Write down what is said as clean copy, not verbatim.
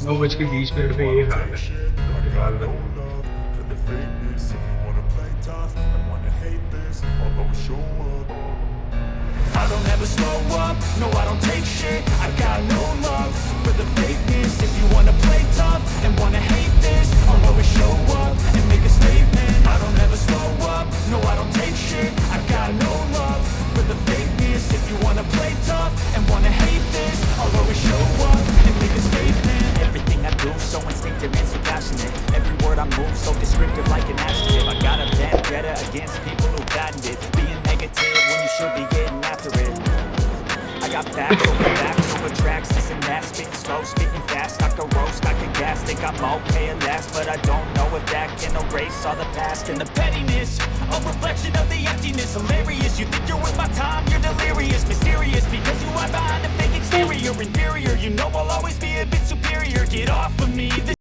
9:20 پہ یہ حال ہے ہمارے حال میں. I don't ever slow up, no I don't take shit. I got no love for the fakeness. If you wanna play tough and wanna hate this, I'll always show up and make a statement. I don't ever slow up, no I don't take shit. I got no love for the fakeness. If you wanna play tough and wanna hate this, I'll always show up and make a statement. Everything I do so instinctive and so passionate. Every word I move so descriptive like an adjective. I got a vendetta against people who patent it, being negative when you should be getting after it. I got facts over tracks, this and that, spitting slow, spitting fast. I can roast, I can gas, think I'm okay at last, but I don't know if that can erase all the past and the pettiness. A reflection of the emptiness, hilarious. You think you're worth my time, you're delirious, mysterious, because you are behind a fake exterior, inferior. You know I'll always be a bit superior. Get off of me.